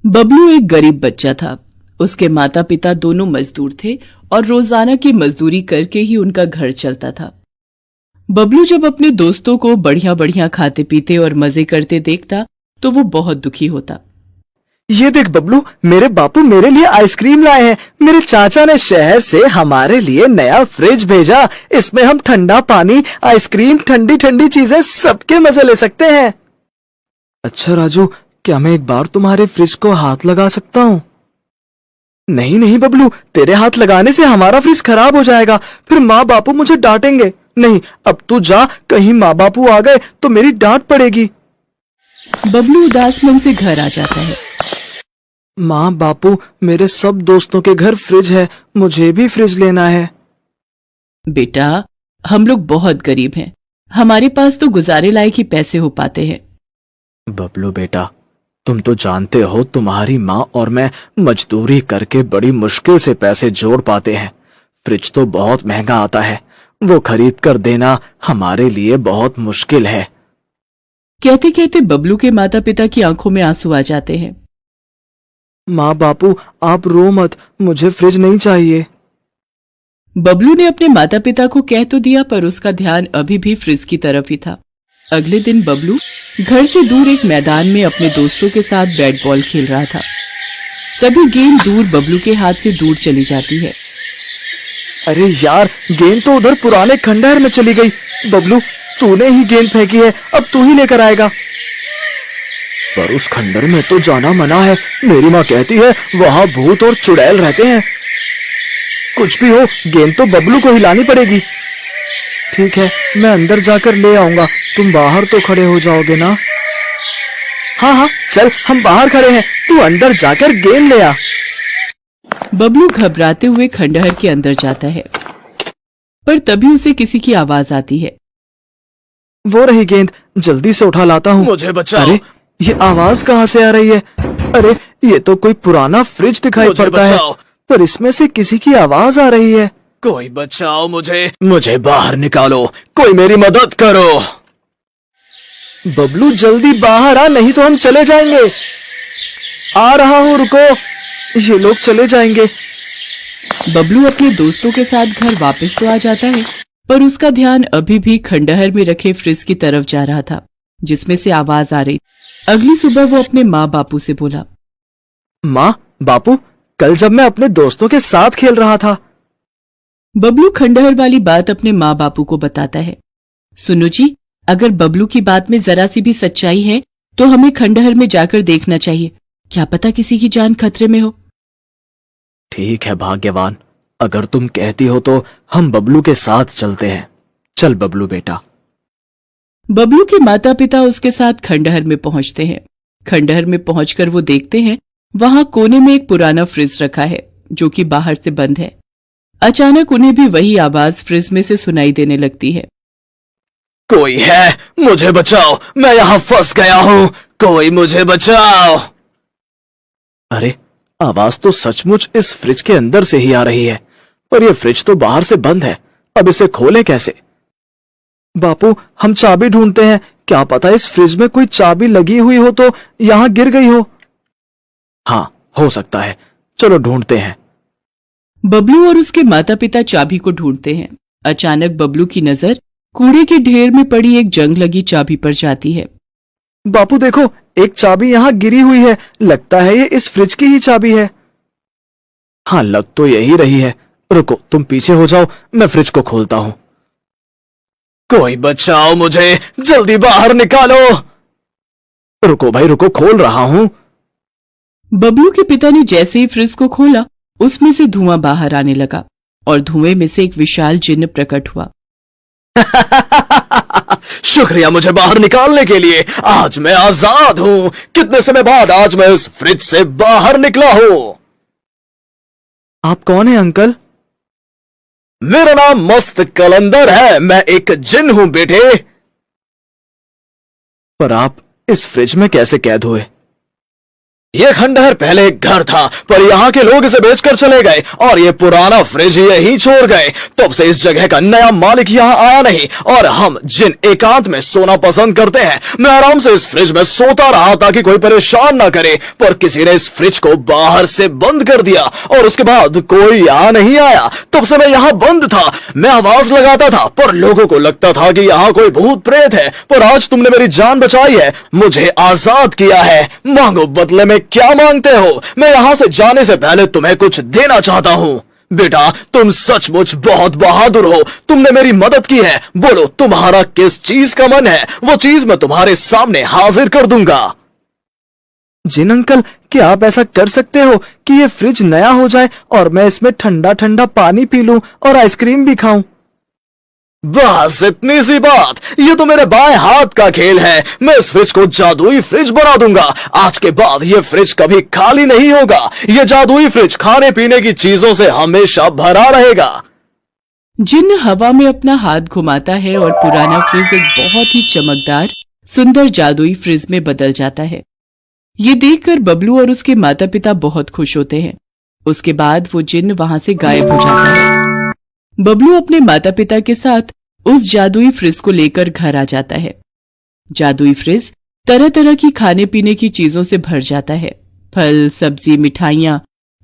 बबलू एक गरीब बच्चा था। उसके माता पिता दोनों मजदूर थे और रोजाना की मजदूरी करके ही उनका घर चलता था। बबलू जब अपने दोस्तों को बढ़िया बढ़िया खाते पीते और मजे करते देखता तो वो बहुत दुखी होता। ये देख बबलू, मेरे बापू मेरे लिए आइसक्रीम लाए हैं। मेरे चाचा ने शहर से हमारे लिए नया फ्रिज भेजा। इसमें हम ठंडा पानी, आइसक्रीम, ठंडी ठंडी चीजें सबके मजे ले सकते हैं। अच्छा राजू, क्या मैं एक बार तुम्हारे फ्रिज को हाथ लगा सकता हूँ? नहीं नहीं बबलू, तेरे हाथ लगाने से हमारा फ्रिज खराब हो जाएगा। फिर माँ बापू मुझे डांटेंगे। नहीं, अब तू जा, कहीं माँ बापू आ गए तो मेरी डांट पड़ेगी। बबलू उदास मन से घर आ जाता है। माँ बापू, मेरे सब दोस्तों के घर फ्रिज है, मुझे भी फ्रिज लेना है। बेटा, हम लोग बहुत गरीब हैं, हमारे पास तो गुजारे लायक ही पैसे हो पाते हैं। बबलू बेटा, तुम तो जानते हो तुम्हारी माँ और मैं मजदूरी करके बड़ी मुश्किल से पैसे जोड़ पाते हैं। फ्रिज तो बहुत महंगा आता है, वो खरीद कर देना हमारे लिए बहुत मुश्किल है। कहते कहते बबलू के माता पिता की आंखों में आंसू आ जाते हैं। माँ बापू, आप रो मत, मुझे फ्रिज नहीं चाहिए। बबलू ने अपने माता पिता को कह तो दिया, पर उसका ध्यान अभी भी फ्रिज की तरफ ही था। अगले दिन बबलू घर से दूर एक मैदान में अपने दोस्तों के साथ बैट बॉल खेल रहा था। तभी गेंद दूर बबलू के हाथ से दूर चली जाती है। अरे यार, गेंद तो उधर पुराने खंडहर में चली गई। बबलू, तूने ही गेंद फेंकी है, अब तू ही लेकर आएगा। पर उस खंडहर में तो जाना मना है। मेरी माँ कहती है वहाँ भूत और चुड़ैल रहते हैं। कुछ भी हो, गेंद तो बबलू को हिलानी पड़ेगी। ठीक है, मैं अंदर जाकर ले आऊंगा, तुम बाहर तो खड़े हो जाओगे ना? हाँ हाँ, चल हम बाहर खड़े हैं, तू अंदर जाकर गेंद ले आ। बबलू घबराते हुए खंडहर के अंदर जाता है, पर तभी उसे किसी की आवाज आती है। वो रही गेंद, जल्दी से उठा लाता हूँ। मुझे बचाओ। अरे, ये आवाज कहाँ से आ रही है? अरे, ये तो कोई पुराना फ्रिज दिखाई पड़ता है, पर इसमें से किसी की आवाज आ रही है। कोई बचाओ मुझे बाहर निकालो, कोई मेरी मदद करो। बबलू जल्दी बाहर आ, नहीं तो हम चले जाएंगे। आ रहा हूँ, रुको, ये लोग चले जाएंगे। बबलू अपने दोस्तों के साथ घर वापस तो आ जाता है, पर उसका ध्यान अभी भी खंडहर में रखे फ्रिज की तरफ जा रहा था, जिसमें से आवाज आ रही। अगली सुबह वो अपने माँ बापू से बोला, माँ बापू, कल जब मैं अपने दोस्तों के साथ खेल रहा था। बबलू खंडहर वाली बात अपने माँ बापू को बताता है। सुनो जी, अगर बबलू की बात में जरा सी भी सच्चाई है तो हमें खंडहर में जाकर देखना चाहिए, क्या पता किसी की जान खतरे में हो। ठीक है भाग्यवान, अगर तुम कहती हो तो हम बबलू के साथ चलते हैं। चल बबलू बेटा। बबलू के माता पिता उसके साथ खंडहर में पहुंचते हैं। खंडहर में पहुंचकर वो देखते हैं वहां कोने में एक पुराना फ्रिज रखा है जो कि बाहर से बंद है। अचानक उन्हें भी वही आवाज फ्रिज में से सुनाई देने लगती है। कोई है, मुझे बचाओ, मैं यहाँ फंस गया हूँ, कोई मुझे बचाओ। अरे, आवाज तो सचमुच इस फ्रिज के अंदर से ही आ रही है, पर यह फ्रिज तो बाहर से बंद है, अब इसे खोलें कैसे? बापू, हम चाबी ढूंढते हैं, क्या पता इस फ्रिज में कोई चाबी लगी हुई हो तो यहाँ गिर गई हो। हाँ, हो सकता है, चलो ढूंढते हैं। बबलू और उसके माता पिता चाबी को ढूंढते हैं। अचानक बबलू की नजर कूड़े के ढेर में पड़ी एक जंग लगी चाबी पर जाती है। बापू देखो, एक चाबी यहाँ गिरी हुई है, लगता है ये इस फ्रिज की ही चाबी है। हाँ, लग तो यही रही है। रुको, तुम पीछे हो जाओ, मैं फ्रिज को खोलता हूँ। कोई बचाओ मुझे, जल्दी बाहर निकालो। रुको भाई रुको, खोल रहा हूँ। बबलू के पिता ने जैसे ही फ्रिज को खोला, उसमें से धुआं बाहर आने लगा और धुएं में से एक विशाल जिन्न प्रकट हुआ। शुक्रिया मुझे बाहर निकालने के लिए, आज मैं आजाद हूँ। कितने समय बाद आज मैं इस फ्रिज से बाहर निकला हूँ। आप कौन हैं अंकल? मेरा नाम मस्त कलंदर है, मैं एक जिन हूं बेटे। पर आप इस फ्रिज में कैसे कैद हुए? ये खंडहर पहले एक घर था, पर यहाँ के लोग इसे बेचकर चले गए और ये पुराना फ्रिज यहीं छोड़ गए। तब से इस जगह का नया मालिक यहाँ आया नहीं और हम जिन एकांत में सोना पसंद करते हैं, मैं आराम से इस फ्रिज में सोता रहा ताकि कोई परेशान ना करे, पर किसी ने इस फ्रिज को बाहर से बंद कर दिया और उसके बाद कोई यहाँ नहीं आया। तब से मैं यहाँ बंद था। मैं आवाज लगाता था पर लोगों को लगता था कि यहाँ कोई भूत प्रेत है, पर आज तुमने मेरी जान बचाई है, मुझे आजाद किया है। मांगो, बदले में क्या मांगते हो? मैं यहाँ से जाने से पहले तुम्हें कुछ देना चाहता हूँ। बेटा, तुम सचमुच बहुत बहादुर हो, तुमने मेरी मदद की है। बोलो, तुम्हारा किस चीज का मन है? वो चीज मैं तुम्हारे सामने हाजिर कर दूंगा। जिन अंकल, क्या आप ऐसा कर सकते हो कि ये फ्रिज नया हो जाए और मैं इसमें ठंडा ठंडा पानी पी लूं और आइसक्रीम भी खाऊं? बस इतनी सी बात, ये तो मेरे बाएं हाथ का खेल है। मैं इस फ्रिज को जादुई फ्रिज बना दूंगा। आज के बाद ये फ्रिज कभी खाली नहीं होगा। ये जादुई फ्रिज खाने पीने की चीजों से हमेशा भरा रहेगा। जिन हवा में अपना हाथ घुमाता है और पुराना फ्रिज एक बहुत ही चमकदार सुंदर जादुई फ्रिज में बदल जाता है। ये देखकर बबलू और उसके माता पिता बहुत खुश होते हैं। उसके बाद वो जिन वहां से गायब हो जाता है। बबलू अपने माता पिता के साथ उस जादुई फ्रिज को लेकर घर आ जाता है। जादुई फ्रिज तरह तरह की खाने पीने की चीजों से भर जाता है। फल, सब्जी, मिठाइयाँ,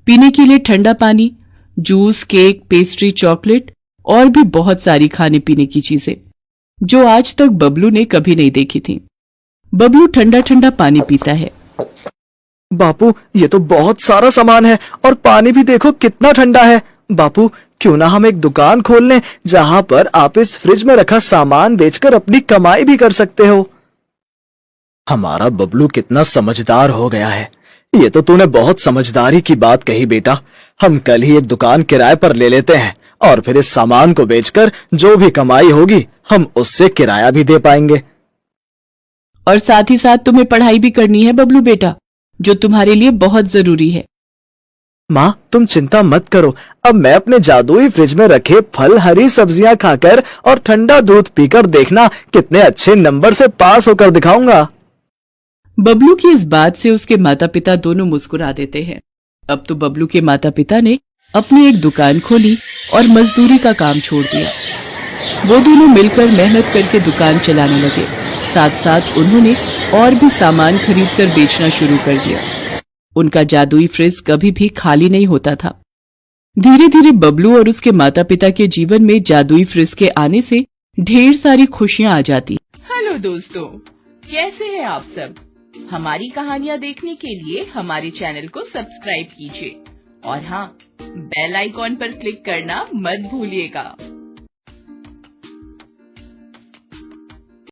पीने के लिए ठंडा पानी, जूस, केक, पेस्ट्री, चॉकलेट और भी बहुत सारी खाने पीने की चीजें जो आज तक बबलू ने कभी नहीं देखी थी। बबलू ठंडा ठंडा पानी पीता है। बापू, ये तो बहुत सारा सामान है और पानी भी देखो कितना ठंडा है। बापू, क्यों ना हम एक दुकान खोल लें जहां पर आप इस फ्रिज में रखा सामान बेचकर अपनी कमाई भी कर सकते हो। हमारा बबलू कितना समझदार हो गया है। ये तो तूने बहुत समझदारी की बात कही बेटा। हम कल ही एक दुकान किराए पर ले लेते हैं और फिर इस सामान को बेचकर जो भी कमाई होगी हम उससे किराया भी दे पाएंगे। और साथ ही साथ तुम्हें पढ़ाई भी करनी है बबलू बेटा, जो तुम्हारे लिए बहुत जरूरी है। माँ, तुम चिंता मत करो। अब मैं अपने जादुई फ्रिज में रखे फल, हरी सब्जियां खाकर और ठंडा दूध पीकर देखना कितने अच्छे नंबर से पास होकर दिखाऊंगा। बबलू की इस बात से उसके माता पिता दोनों मुस्कुरा देते हैं। अब तो बबलू के माता पिता ने अपनी एक दुकान खोली और मजदूरी का काम छोड़ दिया। वो दोनों मिलकर मेहनत करके दुकान चलाने लगे। साथ साथ उन्होंने और भी सामान खरीदकर बेचना शुरू कर दिया। उनका जादुई फ्रिज कभी भी खाली नहीं होता था। धीरे धीरे बबलू और उसके माता पिता के जीवन में जादुई फ्रिज के आने से ढेर सारी खुशियां आ जाती। हेलो दोस्तों, कैसे हैं आप सब? हमारी कहानियाँ देखने के लिए हमारे चैनल को सब्सक्राइब कीजिए और हाँ, बेल आइकॉन पर क्लिक करना मत भूलिएगा।